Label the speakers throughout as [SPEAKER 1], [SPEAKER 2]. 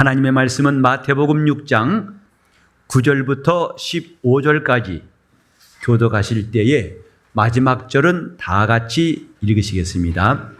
[SPEAKER 1] 하나님의 말씀은 마태복음 6장 9절부터 15절까지 교독하실 때에 마지막 절은 다 같이 읽으시겠습니다.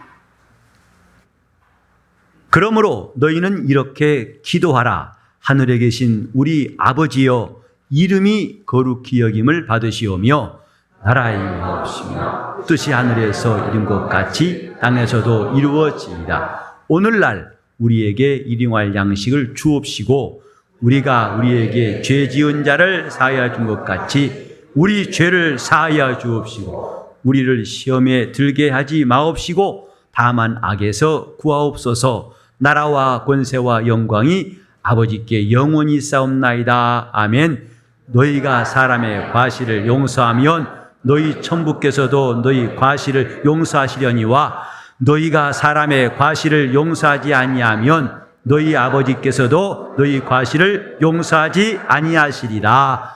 [SPEAKER 1] 그러므로 너희는 이렇게 기도하라. 하늘에 계신 우리 아버지여, 이름이 거룩히 여김을 받으시오며 나라의 임하옵시며 뜻이 하늘에서 이룬 것 같이 땅에서도 이루어지이다. 오늘날 우리에게 일용할 양식을 주옵시고 우리가 우리에게 죄 지은 자를 사하여 준 것 같이 우리 죄를 사하여 주옵시고 우리를 시험에 들게 하지 마옵시고 다만 악에서 구하옵소서. 나라와 권세와 영광이 아버지께 영원히 싸움나이다. 아멘. 너희가 사람의 과실을 용서하면 너희 천부께서도 너희 과실을 용서하시려니와 너희가 사람의 과실을 용서하지 아니하면 너희 아버지께서도 너희 과실을 용서하지 아니하시리라.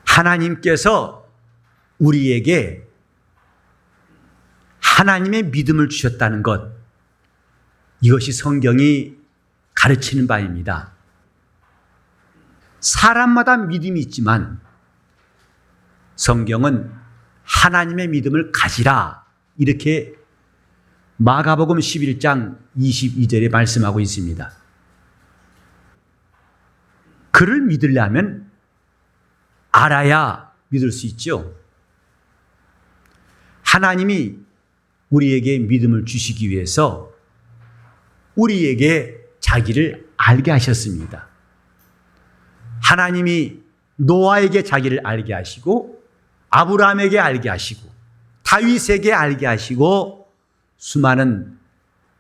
[SPEAKER 1] 하나님께서 우리에게 하나님의 믿음을 주셨다는 것, 이것이 성경이 가르치는 바입니다. 사람마다 믿음이 있지만 성경은 하나님의 믿음을 가지라, 이렇게 마가복음 11장 22절에 말씀하고 있습니다. 그를 믿으려면 알아야 믿을 수 있죠. 하나님이 우리에게 믿음을 주시기 위해서 우리에게 자기를 알게 하셨습니다. 하나님이 노아에게 자기를 알게 하시고 아브라함에게 알게 하시고 다윗에게 알게 하시고 수많은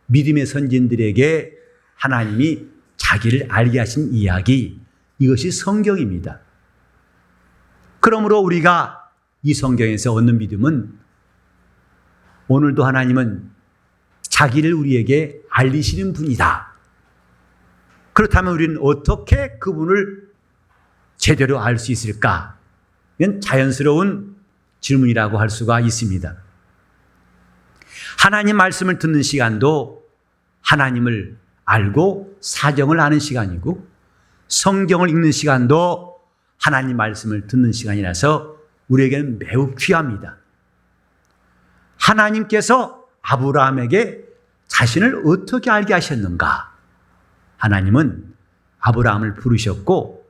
[SPEAKER 1] 믿음의 선진들에게 하나님이 자기를 알게 하신 이야기, 이것이 성경입니다. 그러므로 우리가 이 성경에서 얻는 믿음은 오늘도 하나님은 자기를 우리에게 알리시는 분이다. 그렇다면 우리는 어떻게 그분을 제대로 알 수 있을까? 이건 자연스러운 질문이라고 할 수가 있습니다. 하나님 말씀을 듣는 시간도 하나님을 알고 사정을 아는 시간이고, 성경을 읽는 시간도 하나님 말씀을 듣는 시간이라서 우리에게는 매우 귀합니다. 하나님께서 아브라함에게 자신을 어떻게 알게 하셨는가? 하나님은 아브라함을 부르셨고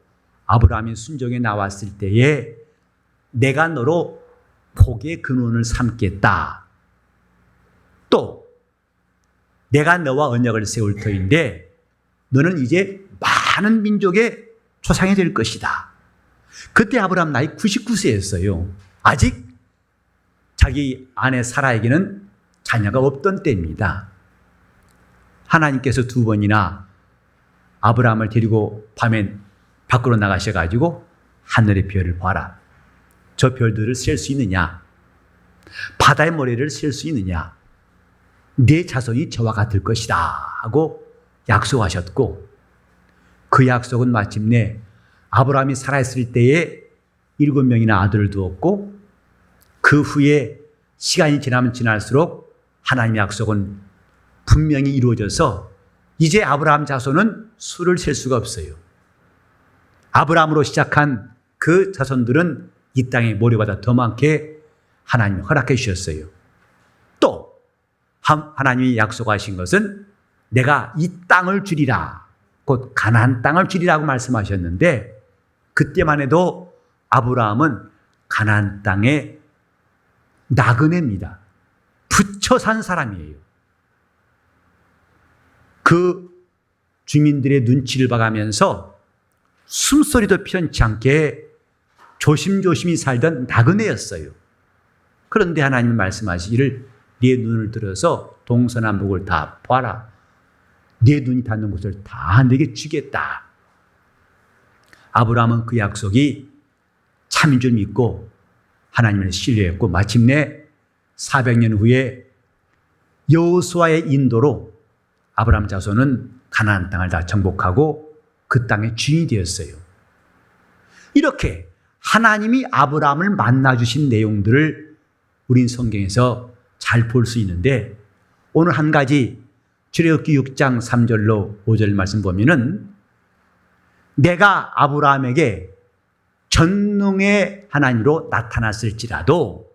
[SPEAKER 1] 아브라함이 순종에 나왔을 때에 내가 너로 복의 근원을 삼겠다. 또 내가 너와 언약을 세울 터인데 너는 이제 많은 민족의 조상이 될 것이다. 그때 아브라함 나이 99세였어요. 아직 자기 아내 사라에게는 자녀가 없던 때입니다. 하나님께서 두 번이나 아브라함을 데리고 밤엔 밖으로 나가셔가지고 하늘의 별을 봐라. 저 별들을 셀 수 있느냐? 바다의 모래를 셀 수 있느냐? 내 자손이 저와 같을 것이다 하고 약속하셨고, 그 약속은 마침내 아브라함이 살아있을 때에 7명이나 아들을 두었고, 그 후에 시간이 지나면 지날수록 하나님의 약속은 분명히 이루어져서 이제 아브라함 자손은 수를 셀 수가 없어요. 아브라함으로 시작한 그 자손들은 이 땅에 모래보다 더 많게 하나님이 허락해 주셨어요. 또 하나님이 약속하신 것은 내가 이 땅을 주리라, 곧 가나안 땅을 주리라고 말씀하셨는데, 그때만 해도 아브라함은 가나안 땅의 나그네입니다. 붙여 산 사람이에요. 그 주민들의 눈치를 봐가면서 숨소리도 편치 않게 조심조심히 살던 나그네였어요. 그런데 하나님이 말씀하시기를 네 눈을 들어서 동서남북을 다 봐라. 네 눈이 닿는 곳을 다 내게 주겠다. 아브라함은 그 약속이 참인 줄 믿고 하나님을 신뢰했고, 마침내 400년 후에 여호수아의 인도로 아브라함 자손은 가나안 땅을 다 정복하고 그 땅의 주인이 되었어요. 이렇게 하나님이 아브라함을 만나주신 내용들을 우린 성경에서 잘 볼 수 있는데, 오늘 한 가지 출애굽기 6장 3절로 5절 말씀 보면은 내가 아브라함에게 전능의 하나님으로 나타났을지라도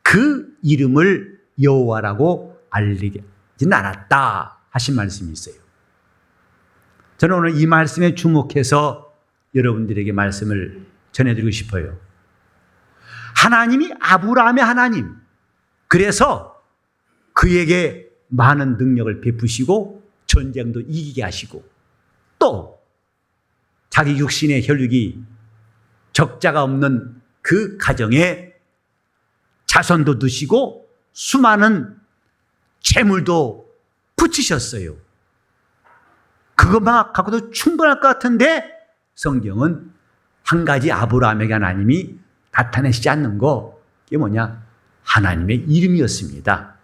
[SPEAKER 1] 그 이름을 여호와라고 알리지는 않았다 하신 말씀이 있어요. 저는 오늘 이 말씀에 주목해서 여러분들에게 말씀을 전해드리고 싶어요. 하나님이 아브라함의 하나님, 그래서 그에게 많은 능력을 베푸시고 전쟁도 이기게 하시고 또 자기 육신의 혈육이 적자가 없는 그 가정에 자손도 두시고 수많은 재물도 붙이셨어요. 그것만 갖고도 충분할 것 같은데 성경은 한 가지 아브라함에게 하나님이 나타내시지 않는 거, 그게 뭐냐? 하나님의 이름이었습니다.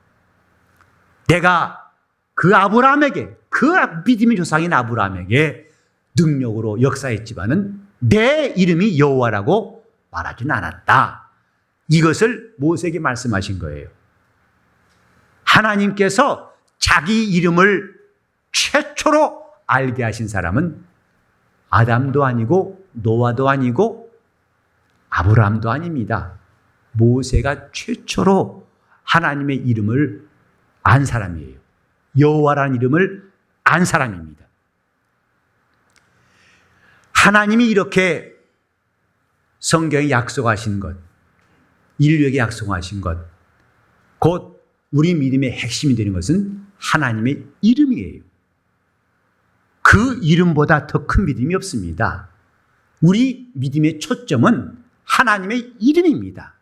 [SPEAKER 1] 내가 그 아브라함에게, 그 믿음의 조상인 아브라함에게 능력으로 역사했지만은 내 이름이 여호와라고 말하지는 않았다. 이것을 모세에게 말씀하신 거예요. 하나님께서 자기 이름을 최초로 알게 하신 사람은 아담도 아니고 노아도 아니고 아브라함도 아닙니다. 모세가 최초로 하나님의 이름을 안 사람이에요. 여호와라는 이름을 안 사람입니다. 하나님이 이렇게 성경에 약속하신 것, 인류에게 약속하신 것, 곧 우리 믿음의 핵심이 되는 것은 하나님의 이름이에요. 그 이름보다 더 큰 믿음이 없습니다. 우리 믿음의 초점은 하나님의 이름입니다.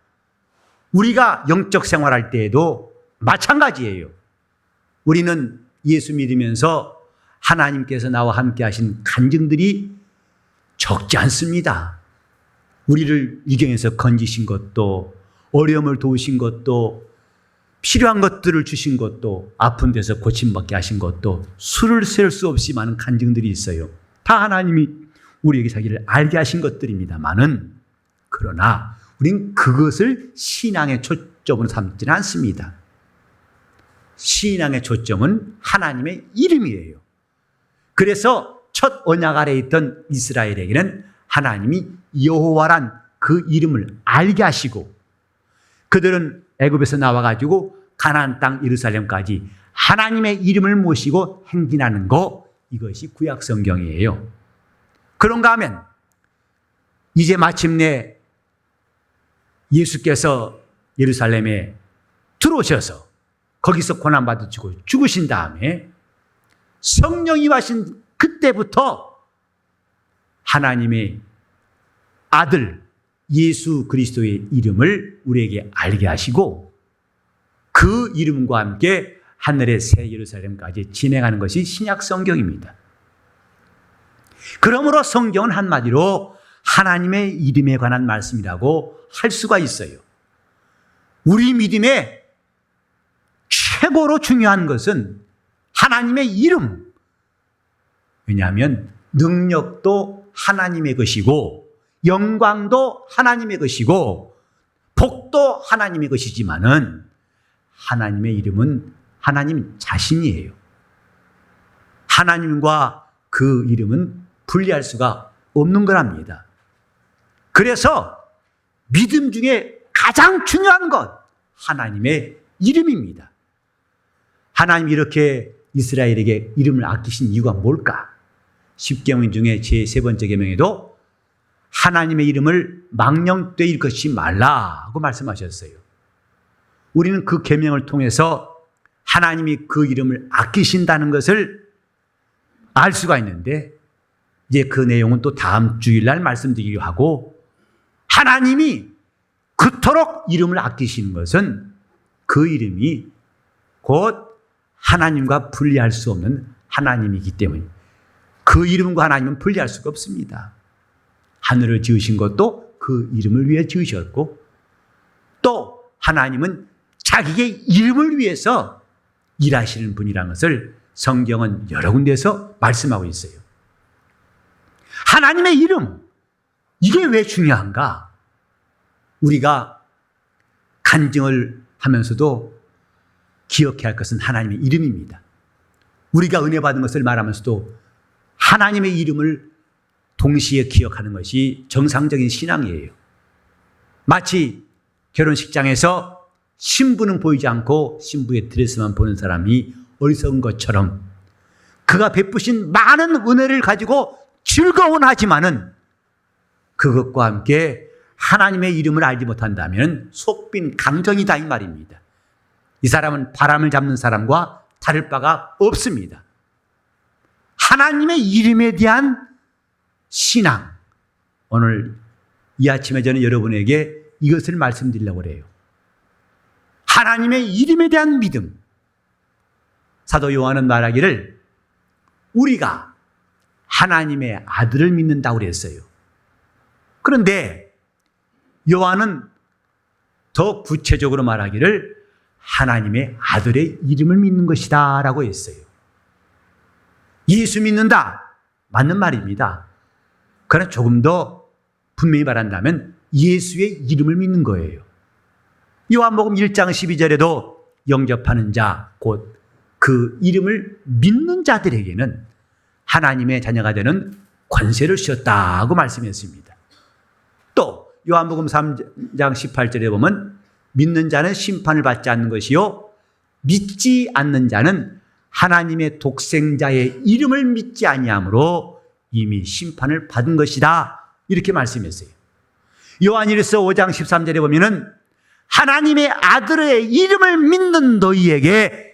[SPEAKER 1] 우리가 영적 생활할 때에도 마찬가지예요. 우리는 예수 믿으면서 하나님께서 나와 함께 하신 간증들이 적지 않습니다. 우리를 위경에서 건지신 것도, 어려움을 도우신 것도, 필요한 것들을 주신 것도, 아픈 데서 고침받게 하신 것도 수를 셀 수 없이 많은 간증들이 있어요. 다 하나님이 우리에게 자기를 알게 하신 것들입니다만은, 그러나 우린 그것을 신앙의 초점으로 삼지는 않습니다. 신앙의 초점은 하나님의 이름이에요. 그래서 첫 언약 아래에 있던 이스라엘에게는 하나님이 여호와란 그 이름을 알게 하시고, 그들은 애굽에서 나와가지고 가나안 땅 예루살렘까지 하나님의 이름을 모시고 행진하는 거, 이것이 구약 성경이에요. 그런가 하면 이제 마침내 예수께서 예루살렘에 들어오셔서 거기서 고난받으시고 죽으신 다음에 성령이 와신 그때부터 하나님의 아들 예수 그리스도의 이름을 우리에게 알게 하시고 그 이름과 함께 하늘의 새 예루살렘까지 진행하는 것이 신약 성경입니다. 그러므로 성경은 한마디로 하나님의 이름에 관한 말씀이라고 할 수가 있어요. 우리 믿음의 최고로 중요한 것은 하나님의 이름. 왜냐하면 능력도 하나님의 것이고 영광도 하나님의 것이고 복도 하나님의 것이지만은 하나님의 이름은 하나님 자신이에요. 하나님과 그 이름은 분리할 수가 없는 거랍니다. 그래서 믿음 중에 가장 중요한 것, 하나님의 이름입니다. 하나님이 이렇게 이스라엘에게 이름을 아끼신 이유가 뭘까? 10계명 중에 제 세 번째 계명에도 하나님의 이름을 망령되이 일컫지 말라고 말씀하셨어요. 우리는 그 계명을 통해서 하나님이 그 이름을 아끼신다는 것을 알 수가 있는데, 이제 그 내용은 또 다음 주일날 말씀드리기로 하고, 하나님이 그토록 이름을 아끼시는 것은 그 이름이 곧 하나님과 분리할 수 없는 하나님이기 때문에 그 이름과 하나님은 분리할 수가 없습니다. 하늘을 지으신 것도 그 이름을 위해 지으셨고, 또 하나님은 자기의 이름을 위해서 일하시는 분이라는 것을 성경은 여러 군데에서 말씀하고 있어요. 하나님의 이름, 이게 왜 중요한가? 우리가 간증을 하면서도 기억해야 할 것은 하나님의 이름입니다. 우리가 은혜 받은 것을 말하면서도 하나님의 이름을 동시에 기억하는 것이 정상적인 신앙이에요. 마치 결혼식장에서 신부는 보이지 않고 신부의 드레스만 보는 사람이 어리석은 것처럼 그가 베푸신 많은 은혜를 가지고 즐거워하지만은 그것과 함께 하나님의 이름을 알지 못한다면 속빈 강정이다 이 말입니다. 이 사람은 바람을 잡는 사람과 다를 바가 없습니다. 하나님의 이름에 대한 신앙. 오늘 이 아침에 저는 여러분에게 이것을 말씀드리려고 해요. 하나님의 이름에 대한 믿음. 사도 요한은 말하기를 우리가 하나님의 아들을 믿는다고 그랬어요. 그런데 요한은 더 구체적으로 말하기를 하나님의 아들의 이름을 믿는 것이다 라고 했어요. 예수 믿는다. 맞는 말입니다. 그러나 조금 더 분명히 말한다면 예수의 이름을 믿는 거예요. 요한복음 1장 12절에도 영접하는 자, 곧 그 이름을 믿는 자들에게는 하나님의 자녀가 되는 권세를 주셨다고 말씀했습니다. 또 요한복음 3장 18절에 보면 믿는 자는 심판을 받지 않는 것이요 믿지 않는 자는 하나님의 독생자의 이름을 믿지 아니하므로 이미 심판을 받은 것이다. 이렇게 말씀했어요. 요한일서 5장 13절에 보면은 하나님의 아들의 이름을 믿는 너희에게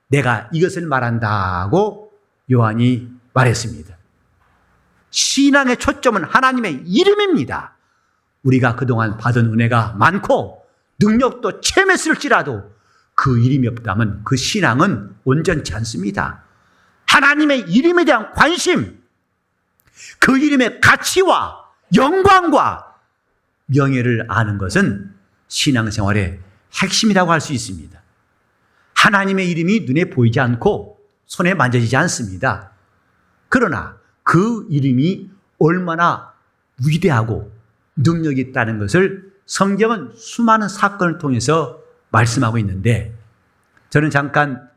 [SPEAKER 1] 내가 이것을 말한다고 요한이 말했습니다. 신앙의 초점은 하나님의 이름입니다. 우리가 그동안 받은 은혜가 많고 능력도 체했을지라도 그 이름이 없다면 그 신앙은 온전치 않습니다. 하나님의 이름에 대한 관심, 그 이름의 가치와 영광과 명예를 아는 것은 신앙생활의 핵심이라고 할 수 있습니다. 하나님의 이름이 눈에 보이지 않고 손에 만져지지 않습니다. 그러나 그 이름이 얼마나 위대하고 능력이 있다는 것을 성경은 수많은 사건을 통해서 말씀하고 있는데 저는 잠깐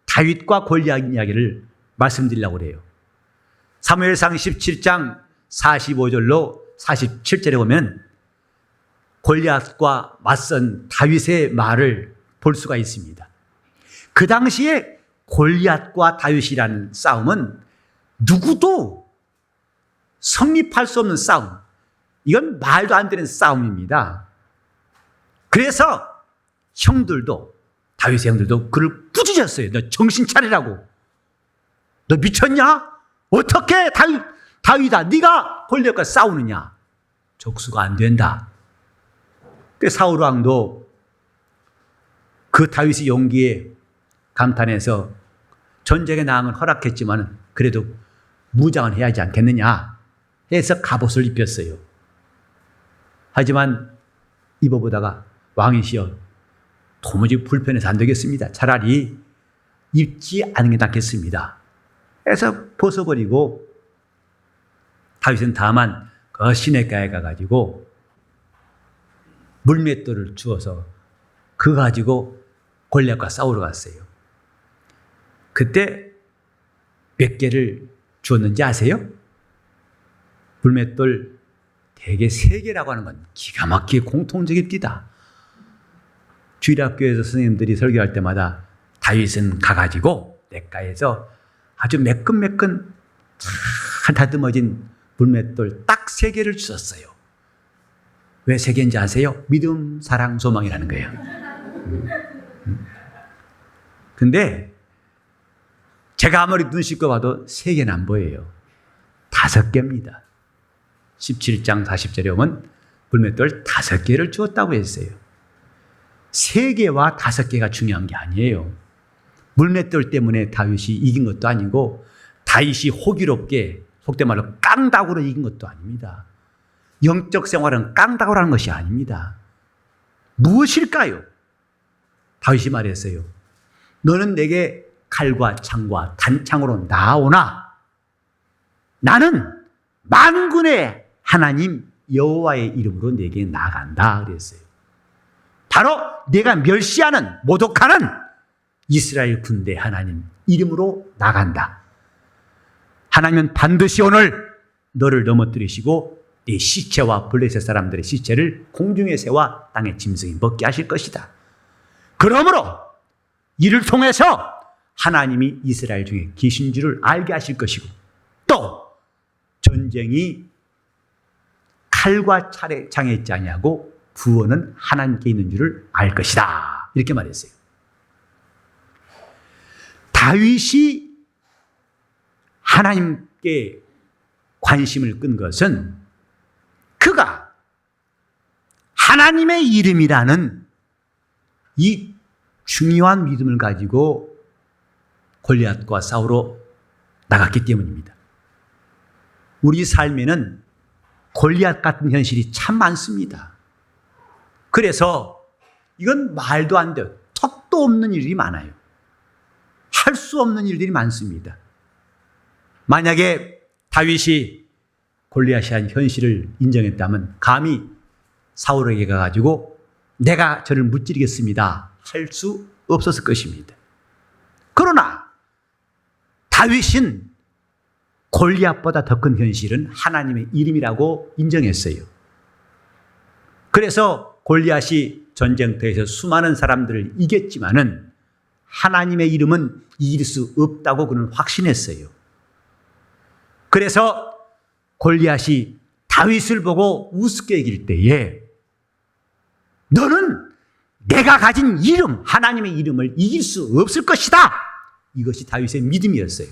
[SPEAKER 1] 다윗과 골리앗 이야기를 말씀드리려고 해요. 사무엘상 17장 45절로 47절에 보면 골리앗과 맞선 다윗의 말을 볼 수가 있습니다. 그 당시에 골리앗과 다윗이라는 싸움은 누구도 성립할 수 없는 싸움. 이건 말도 안 되는 싸움입니다. 그래서 형들도 다윗의 형들도 그를 꾸짖었어요. 너 정신 차리라고. 너 미쳤냐? 어떻게 다윗아 네가 골리앗과 싸우느냐? 적수가 안 된다. 그 사울 왕도 그 다윗의 용기에 감탄해서 전쟁에 나가면 허락했지만 그래도 무장은 해야 하지 않겠느냐 해서 갑옷을 입혔어요. 하지만 입어보다가 왕이시여 도무지 불편해서 안 되겠습니다. 차라리 입지 않는 게 낫겠습니다. 해서 벗어버리고 다윗은 다만 그 시냇가에 가가지고 물맷돌을 주어서 그거 가지고 골리앗과 싸우러 갔어요. 그때 몇 개를 주었는지 아세요? 물맷돌 대개 3개라고 하는 건 기가 막히게 공통적입니다. 주일학교에서 선생님들이 설교할 때마다 다윗은 가가지고 냇가에서 아주 매끈매끈 잘 다듬어진 물맷돌 딱 3개를 주었어요. 왜 3개인지 아세요? 믿음, 사랑, 소망이라는 거예요. 근데 제가 아무리 눈 씻고 봐도 3개는 안 보여요. 5개입니다. 17장 40절에 오면 물맷돌 5개를 주었다고 했어요. 3개와 5개가 중요한 게 아니에요. 물맷돌 때문에 다윗이 이긴 것도 아니고 다윗이 호기롭게 속된 말로 깡다구로 이긴 것도 아닙니다. 영적 생활은 깡다구라는 것이 아닙니다. 무엇일까요? 다윗이 말했어요. 너는 내게 칼과 창과 단창으로 나오나 나는 만군의 하나님 여호와의 이름으로 내게 나간다 그랬어요. 바로 내가 멸시하는 모독하는 이스라엘 군대 하나님 이름으로 나간다. 하나님은 반드시 오늘 너를 넘어뜨리시고 네 시체와 블레셋 사람들의 시체를 공중에 세워 땅의 짐승이 먹게 하실 것이다. 그러므로 이를 통해서 하나님이 이스라엘 중에 계신 줄을 알게 하실 것이고 또 전쟁이 칼과 창에 있지 아니하고 구원은 하나님께 있는 줄을 알 것이다. 이렇게 말했어요. 다윗이 하나님께 관심을 끈 것은 그가 하나님의 이름이라는 이 중요한 믿음을 가지고 골리앗과 싸우러 나갔기 때문입니다. 우리 삶에는 골리앗 같은 현실이 참 많습니다. 그래서 이건 말도 안 돼요. 턱도 없는 일이 많아요. 할 수 없는 일들이 많습니다. 만약에 다윗이 골리앗이한 현실을 인정했다면 감히 사울에게 가가지고 내가 저를 무찌르겠습니다 할 수 없었을 것입니다. 그러나 다윗은 골리앗보다 더 큰 현실은 하나님의 이름이라고 인정했어요. 그래서 골리앗이 전쟁터에서 수많은 사람들을 이겼지만은 하나님의 이름은 이길 수 없다고 그는 확신했어요. 그래서 골리앗이 다윗을 보고 우습게 여길 때에 너는 내가 가진 이름, 하나님의 이름을 이길 수 없을 것이다. 이것이 다윗의 믿음이었어요.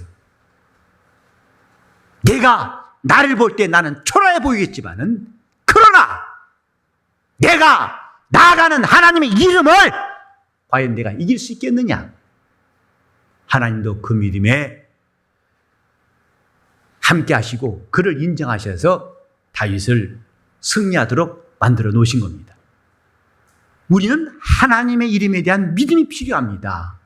[SPEAKER 1] 내가 나를 볼 때 나는 초라해 보이겠지만은 그러나 내가 나아가는 하나님의 이름을 과연 내가 이길 수 있겠느냐? 하나님도 그 믿음에 함께 하시고 그를 인정하셔서 다윗을 승리하도록 만들어 놓으신 겁니다. 우리는 하나님의 이름에 대한 믿음이 필요합니다.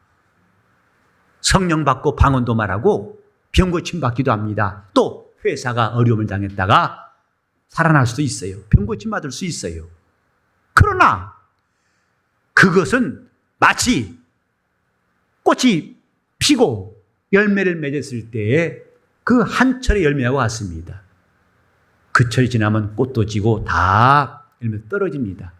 [SPEAKER 1] 성령 받고 방언도 말하고 병 고침 받기도 합니다. 또 회사가 어려움을 당했다가 살아날 수도 있어요. 병 고침 받을 수 있어요. 그러나 그것은 마치 꽃이 피고 열매를 맺었을 때에 그 한 철의 열매와 같습니다. 그 철이 지나면 꽃도 지고 다 열매 떨어집니다.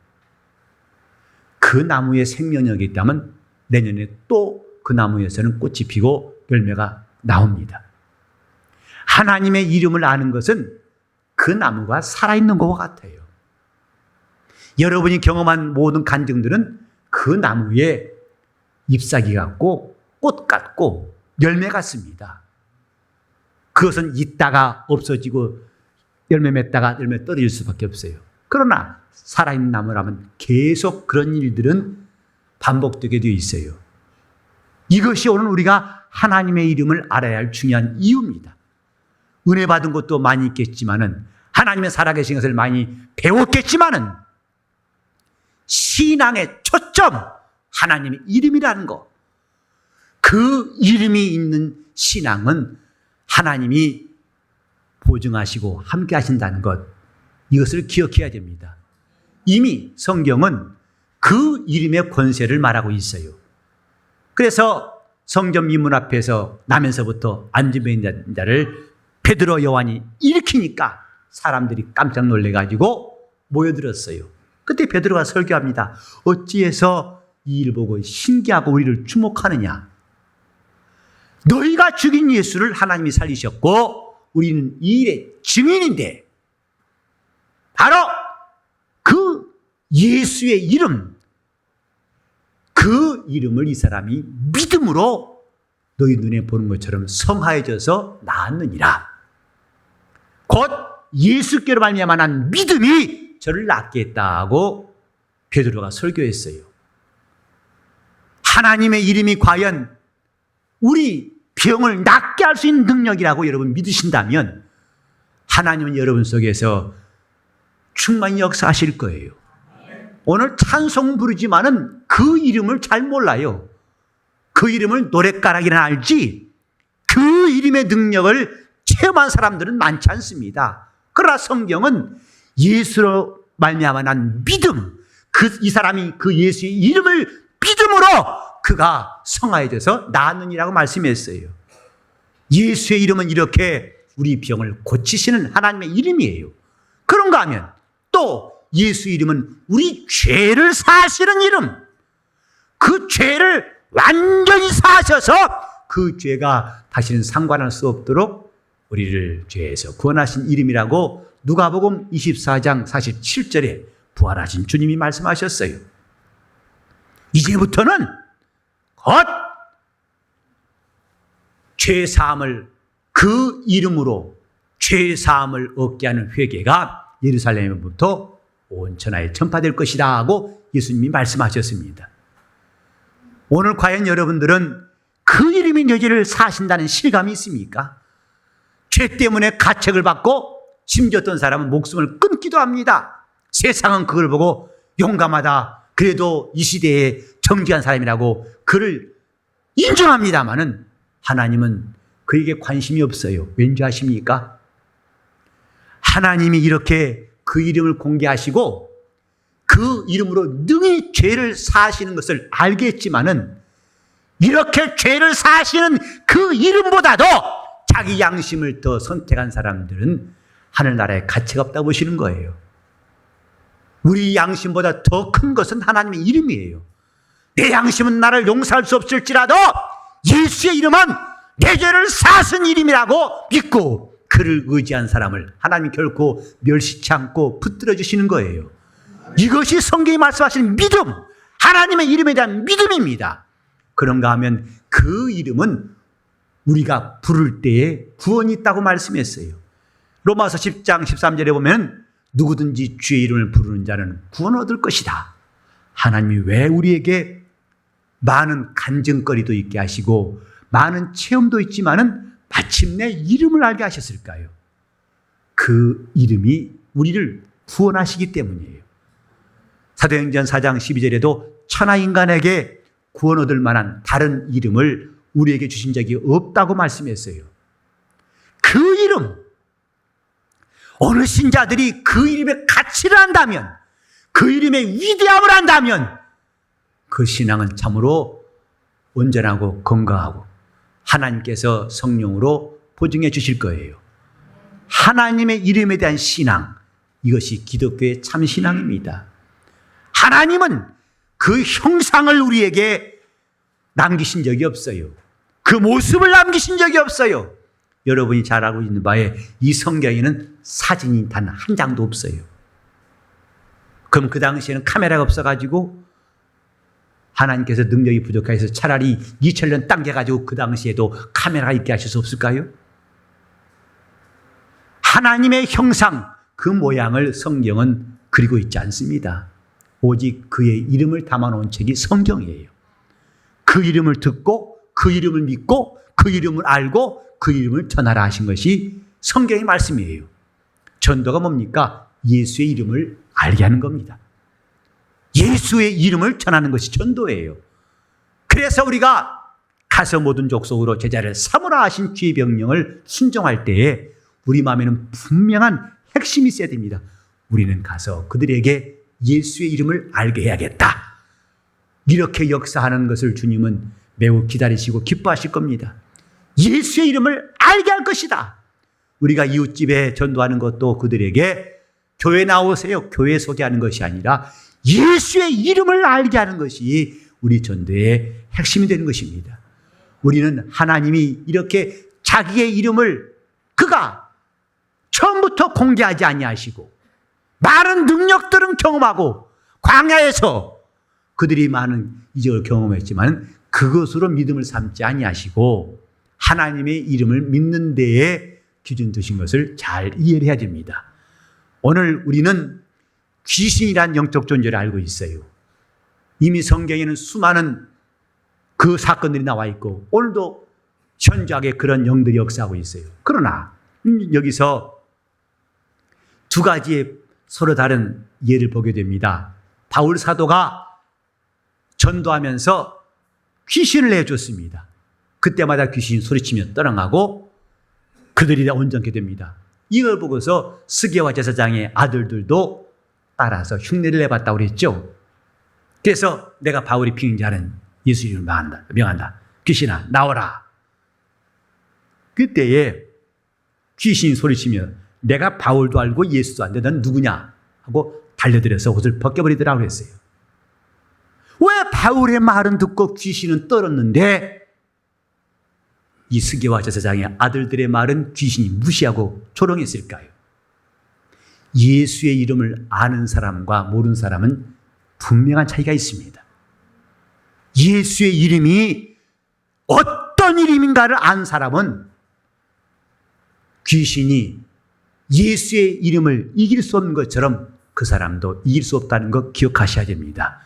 [SPEAKER 1] 그 나무에 생명력이 있다면 내년에 또 그 나무에서는 꽃이 피고 열매가 나옵니다. 하나님의 이름을 아는 것은 그 나무가 살아있는 것과 같아요. 여러분이 경험한 모든 간증들은 그 나무에 잎사귀 같고 꽃 같고 열매 같습니다. 그것은 있다가 없어지고 열매 맺다가 열매 떨어질 수밖에 없어요. 그러나 살아있는 나무라면 계속 그런 일들은 반복되게 되어 있어요. 이것이 오늘 우리가 하나님의 이름을 알아야 할 중요한 이유입니다. 은혜 받은 것도 많이 있겠지만은 하나님의 살아계신 것을 많이 배웠겠지만은 신앙의 초점 하나님의 이름이라는 것, 그 이름이 있는 신앙은 하나님이 보증하시고 함께 하신다는 것, 이것을 기억해야 됩니다. 이미 성경은 그 이름의 권세를 말하고 있어요. 그래서 성전 미문 앞에서 나면서부터 앉으며 있는 자를 베드로 요한이 일으키니까 사람들이 깜짝 놀래가지고 모여들었어요. 그때 베드로가 설교합니다. 어찌해서 이 일 보고 신기하고 우리를 주목하느냐. 너희가 죽인 예수를 하나님이 살리셨고 우리는 이 일의 증인인데 바로 그 예수의 이름, 그 이름을 이 사람이 믿음으로 너희 눈에 보는 것처럼 성하여져서 나았느니라. 곧 예수께로 말미암아 난 믿음이 저를 낫게 했다고 베드로가 설교했어요. 하나님의 이름이 과연 우리 병을 낫게 할 수 있는 능력이라고 여러분 믿으신다면 하나님은 여러분 속에서 충만히 역사하실 거예요. 오늘 찬송 부르지만은 그 이름을 잘 몰라요. 그 이름을 노랫가락이나 알지 그 이름의 능력을 체험한 사람들은 많지 않습니다. 그러나 성경은 예수로 말미암아 난 믿음, 이 사람이 그 예수의 이름을 믿음으로 그가 성하여져서 나으니라고 말씀했어요. 예수의 이름은 이렇게 우리 병을 고치시는 하나님의 이름이에요. 그런가 하면 또 예수 이름은 우리 죄를 사시는 이름, 그 죄를 완전히 사셔서 그 죄가 다시는 상관할 수 없도록 우리를 죄에서 구원하신 이름이라고 누가복음 24장 47절에 부활하신 주님이 말씀하셨어요. 이제부터는 곧 죄사함을 그 이름으로 죄사함을 얻게 하는 회개가 예루살렘으로부터 온 천하에 전파될 것이다 하고 예수님이 말씀하셨습니다. 오늘 과연 여러분들은 그 이름이 너희를 사신다는 실감이 있습니까? 죄 때문에 가책을 받고 심지어 어떤 사람은 목숨을 끊기도 합니다. 세상은 그걸 보고 용감하다, 그래도 이 시대에 정직한 사람이라고 그를 인정합니다마는 하나님은 그에게 관심이 없어요. 왠지 아십니까? 하나님이 이렇게 그 이름을 공개하시고 그 이름으로 능히 죄를 사하시는 것을 알겠지만은 이렇게 죄를 사하시는 그 이름보다도 자기 양심을 더 선택한 사람들은 하늘나라에 가치가 없다고 보시는 거예요. 우리 양심보다 더 큰 것은 하나님의 이름이에요. 내 양심은 나를 용서할 수 없을지라도 예수의 이름은 내 죄를 사하신 이름이라고 믿고 그를 의지한 사람을 하나님 결코 멸시치 않고 붙들어 주시는 거예요. 이것이 성경이 말씀하시는 믿음, 하나님의 이름에 대한 믿음입니다. 그런가 하면 그 이름은 우리가 부를 때에 구원이 있다고 말씀했어요. 로마서 10장 13절에 보면 누구든지 주의 이름을 부르는 자는 구원 얻을 것이다. 하나님이 왜 우리에게 많은 간증거리도 있게 하시고 많은 체험도 있지만은 마침내 이름을 알게 하셨을까요? 그 이름이 우리를 구원하시기 때문이에요. 사도행전 4장 12절에도 천하 인간에게 구원 얻을 만한 다른 이름을 우리에게 주신 적이 없다고 말씀했어요. 그 이름, 어느 신자들이 그 이름의 가치를 안다면, 그 이름의 위대함을 안다면 그 신앙은 참으로 온전하고 건강하고 하나님께서 성령으로 보증해 주실 거예요. 하나님의 이름에 대한 신앙, 이것이 기독교의 참 신앙입니다. 하나님은 그 형상을 우리에게 남기신 적이 없어요. 그 모습을 남기신 적이 없어요. 여러분이 잘 알고 있는 바에 이 성경에는 사진이 단 한 장도 없어요. 그럼 그 당시에는 카메라가 없어가지고 하나님께서 능력이 부족해서 차라리 2000년 당겨가지고 그 당시에도 카메라가 있게 하실 수 없을까요? 하나님의 형상, 그 모양을 성경은 그리고 있지 않습니다. 오직 그의 이름을 담아놓은 책이 성경이에요. 그 이름을 듣고 그 이름을 믿고 그 이름을 알고 그 이름을 전하라 하신 것이 성경의 말씀이에요. 전도가 뭡니까? 예수의 이름을 알게 하는 겁니다. 예수의 이름을 전하는 것이 전도예요. 그래서 우리가 가서 모든 족속으로 제자를 삼으라 하신 주의 명령을 순종할 때에 우리 마음에는 분명한 핵심이 있어야 됩니다. 우리는 가서 그들에게 예수의 이름을 알게 해야겠다. 이렇게 역사하는 것을 주님은 매우 기다리시고 기뻐하실 겁니다. 예수의 이름을 알게 할 것이다. 우리가 이웃집에 전도하는 것도 그들에게 교회 나오세요, 교회 소개하는 것이 아니라 예수의 이름을 알게 하는 것이 우리 전도의 핵심이 되는 것입니다. 우리는 하나님이 이렇게 자기의 이름을 그가 처음부터 공개하지 아니하시고 많은 능력들은 경험하고 광야에서 그들이 많은 이적을 경험했지만 그것으로 믿음을 삼지 아니하시고 하나님의 이름을 믿는 데에 기준 두신 것을 잘 이해를 해야 됩니다. 오늘 우리는 귀신이란 영적 존재를 알고 있어요. 이미 성경에는 수많은 그 사건들이 나와 있고 오늘도 현저하게 그런 영들이 역사하고 있어요. 그러나 여기서 두 가지의 서로 다른 예를 보게 됩니다. 바울 사도가 전도하면서 귀신을 내줬습니다. 그때마다 귀신이 소리치며 떠나가고 그들이 다 온전케 됩니다. 이걸 보고서 스게와 제사장의 아들들도 따라서 흉내를 내봤다고 그랬죠. 그래서 내가 바울이 피행자는 예수 이름을 명한다. 귀신아 나오라. 그때에 귀신이 소리치며 내가 바울도 알고 예수도 아는데 넌 누구냐 하고 달려들어서 옷을 벗겨버리더라고 그랬어요. 왜 바울의 말은 듣고 귀신은 떨었는데 이 스게와 제사장의 아들들의 말은 귀신이 무시하고 조롱했을까요? 예수의 이름을 아는 사람과 모르는 사람은 분명한 차이가 있습니다. 예수의 이름이 어떤 이름인가를 아는 사람은 귀신이 예수의 이름을 이길 수 없는 것처럼 그 사람도 이길 수 없다는 것 기억하셔야 됩니다.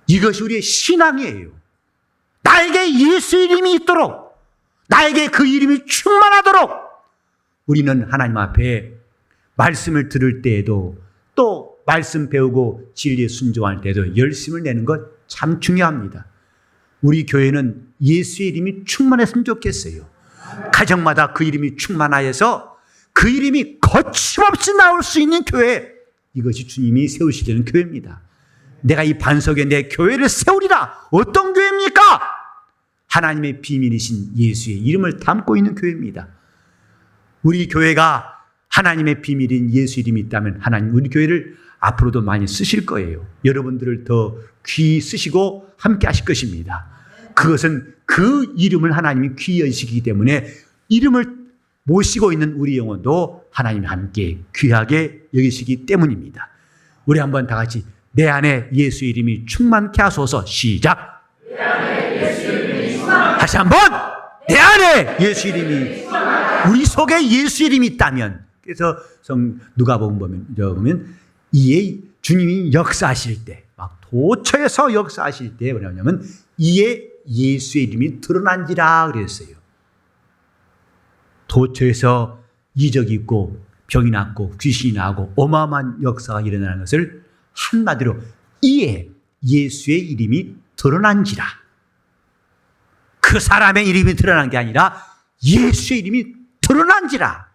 [SPEAKER 1] 이것이 우리의 신앙이에요. 나에게 예수 이름이 있도록, 나에게 그 이름이 충만하도록 우리는 하나님 앞에 말씀을 들을 때에도 또 말씀 배우고 진리에 순종할 때도 열심을 내는 것 참 중요합니다. 우리 교회는 예수의 이름이 충만했으면 좋겠어요. 가정마다 그 이름이 충만하여서 그 이름이 거침없이 나올 수 있는 교회, 이것이 주님이 세우시려는 교회입니다. 내가 이 반석에 내 교회를 세우리라. 어떤 교회입니까? 하나님의 비밀이신 예수의 이름을 담고 있는 교회입니다. 우리 교회가 하나님의 비밀인 예수 이름이 있다면 하나님 우리 교회를 앞으로도 많이 쓰실 거예요. 여러분들을 더 귀히 쓰시고 함께 하실 것입니다. 그것은 그 이름을 하나님이 귀히 여기시기 때문에 이름을 모시고 있는 우리 영혼도 하나님이 함께 귀하게 여기시기 때문입니다. 우리 한번 다 같이 내 안에 예수 이름이 충만케 하소서. 시작.
[SPEAKER 2] 내 안에 예수 이름이 충만케.
[SPEAKER 1] 다시 한번 내 안에 예수 이름이, 우리 속에 예수 이름이 있다면, 그래서 누가복음 보면 이에 주님이 역사하실 때, 막 도처에서 역사하실 때 뭐냐면 이에 예수의 이름이 드러난지라 그랬어요. 도처에서 이적이 있고 병이 낫고 귀신이 나고 어마어마한 역사가 일어나는 것을 한마디로 이에 예수의 이름이 드러난지라. 그 사람의 이름이 드러난 게 아니라 예수의 이름이 드러난지라.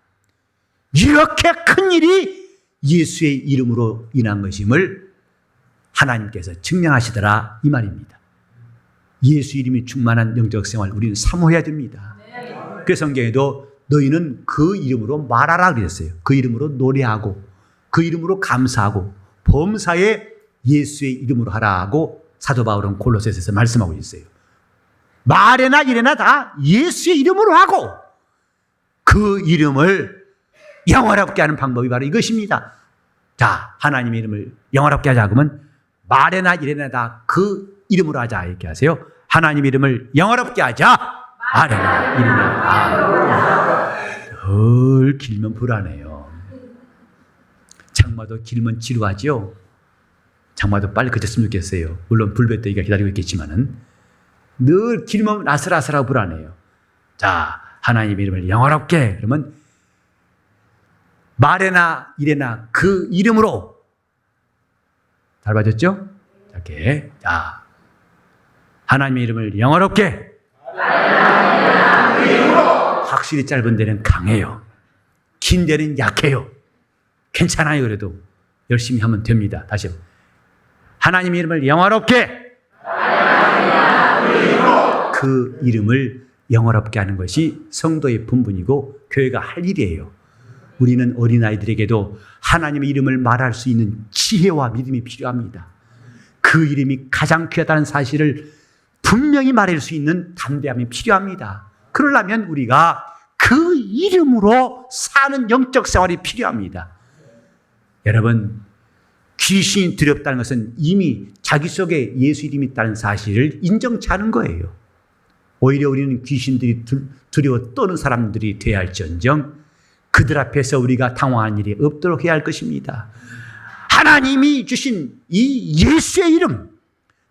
[SPEAKER 1] 이렇게 큰 일이 예수의 이름으로 인한 것임을 하나님께서 증명하시더라 이 말입니다. 예수 이름이 충만한 영적 생활 우리는 사모해야 됩니다. 그 성경에도 너희는 그 이름으로 말하라 그랬어요. 그 이름으로 노래하고 그 이름으로 감사하고 범사에 예수의 이름으로 하라고 사도 바울은 골로새서에서 말씀하고 있어요. 말에나 일에나 다 예수의 이름으로 하고 그 이름을 영화롭게 하는 방법이 바로 이것입니다. 자, 하나님의 이름을 영화롭게 하자 그러면 말에나 일에나 다 그 이름으로 하자 이렇게 하세요. 하나님의 이름을 영화롭게 하자. 말에나 일에나 다. 덜 길면 불안해요. 장마도 길면 지루하죠. 장마도 빨리 그쳤으면 좋겠어요. 물론 불볕더위가 기다리고 있겠지만은 늘 길면 아슬아슬하고 불안해요. 자, 하나님의 이름을 영화롭게 그러면 말에나 일에나 그 이름으로. 잘 봐졌죠? 이렇게. 자, 하나님의 이름을 영화롭게. 확실히 짧은 데는 강해요. 긴 데는 약해요. 괜찮아요. 그래도 열심히 하면 됩니다. 다시 하나님의 이름을 영화롭게. 그 이름을 영화롭게 하는 것이 성도의 본분이고 교회가 할 일이에요. 우리는 어린아이들에게도 하나님의 이름을 말할 수 있는 지혜와 믿음이 필요합니다. 그 이름이 가장 귀하다는 사실을 분명히 말할 수 있는 담대함이 필요합니다. 그러려면 우리가 그 이름으로 사는 영적 생활이 필요합니다. 여러분, 귀신이 두렵다는 것은 이미 자기 속에 예수 이름이 있다는 사실을 인정치 않은 거예요. 오히려 우리는 귀신들이 두려워 떠는 사람들이 되어야 할지언정 그들 앞에서 우리가 당황한 일이 없도록 해야 할 것입니다. 하나님이 주신 이 예수의 이름,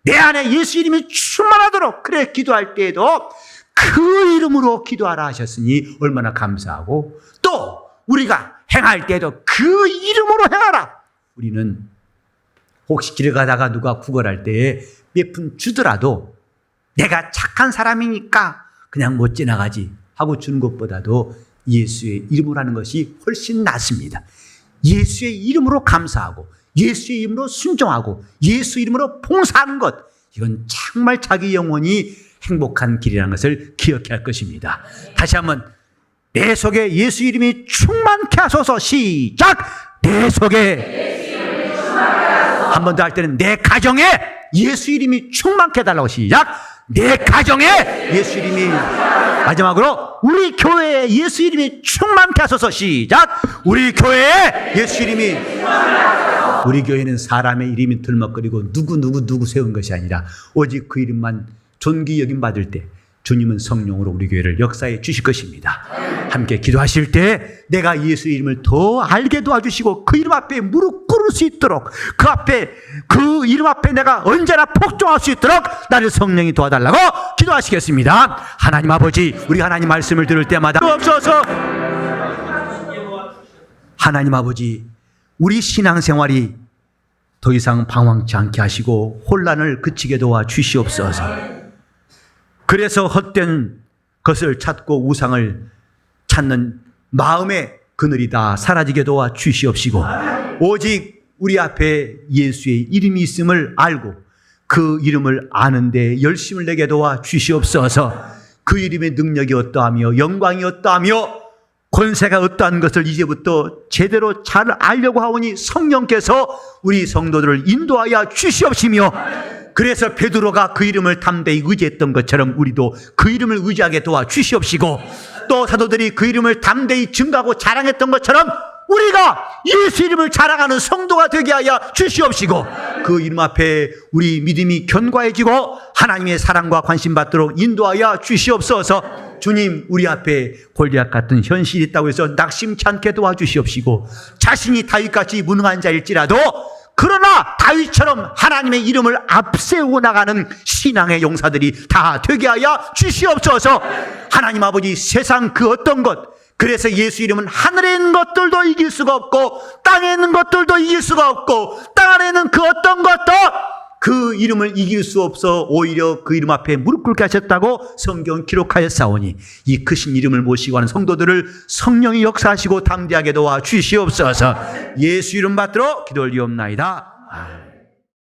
[SPEAKER 1] 내 안에 예수 이름이 충만하도록 그래 기도할 때에도 그 이름으로 기도하라 하셨으니 얼마나 감사하고, 또 우리가 행할 때에도 그 이름으로 행하라. 우리는 혹시 길 가다가 누가 구걸할 때에 몇 푼 주더라도 내가 착한 사람이니까 그냥 못 지나가지 하고 주는 것보다도 예수의 이름으로 하는 것이 훨씬 낫습니다. 예수의 이름으로 감사하고 예수의 이름으로 순종하고 예수 이름으로 봉사하는 것, 이건 정말 자기 영혼이 행복한 길이라는 것을 기억해야 할 것입니다. 다시 한번 내 속에 예수 이름이 충만케 하소서. 시작. 내 속에 한 번 더 할 때는 내 가정에 예수 이름이 충만케 해달라고. 시작. 내 가정에 예수 이름이. 마지막으로 우리 교회에 예수 이름이 충만케 하소서. 시작. 우리 교회에 예수 이름이. 우리 교회는 사람의 이름이 들먹거리고 누구 세운 것이 아니라 오직 그 이름만 존귀 여김 받을 때 주님은 성령으로 우리 교회를 역사해 주실 것입니다. 함께 기도하실 때 내가 예수 이름을 더 알게 도와주시고 그 이름 앞에 무릎 꿇을 수 있도록 그 이름 앞에 내가 언제나 복종할 수 있도록 나를 성령이 도와달라고 기도하시겠습니다. 하나님 아버지, 우리 하나님 말씀을 들을 때마다 없어서 하나님 아버지, 우리 신앙생활이 더 이상 방황치 않게 하시고 혼란을 그치게 도와 주시옵소서. 그래서 헛된 것을 찾고 우상을 찾는 마음의 그늘이 다 사라지게 도와 주시옵시고 오직 우리 앞에 예수의 이름이 있음을 알고 그 이름을 아는데 열심을 내게 도와 주시옵소서. 그 이름의 능력이 어떠하며 영광이 어떠하며 권세가 어떠한 것을 이제부터 제대로 잘 알려고 하오니 성령께서 우리 성도들을 인도하여 주시옵시며 그래서 베드로가 그 이름을 담대히 의지했던 것처럼 우리도 그 이름을 의지하게 도와주시옵시고 또 사도들이 그 이름을 담대히 증거하고 자랑했던 것처럼 우리가 예수 이름을 자랑하는 성도가 되게 하여 주시옵시고 그 이름 앞에 우리 믿음이 견고해지고 하나님의 사랑과 관심 받도록 인도하여 주시옵소서. 주님, 우리 앞에 골리앗 같은 현실이 있다고 해서 낙심치 않게 도와주시옵시고 자신이 다윗같이 무능한 자일지라도 그러나 다윗처럼 하나님의 이름을 앞세우고 나가는 신앙의 용사들이 다 되게 하여 주시옵소서. 하나님 아버지, 세상 그 어떤 것, 그래서 예수 이름은 하늘에 있는 것들도 이길 수가 없고 땅에 있는 것들도 이길 수가 없고 땅 아래에 있는 그 어떤 것도 그 이름을 이길 수 없어 오히려 그 이름 앞에 무릎 꿇게 하셨다고 성경 기록하였사오니 이 크신 이름을 모시고 하는 성도들을 성령이 역사하시고 담대하게 도와 주시옵소서. 예수 이름 받들어 기도 올리옵나이다.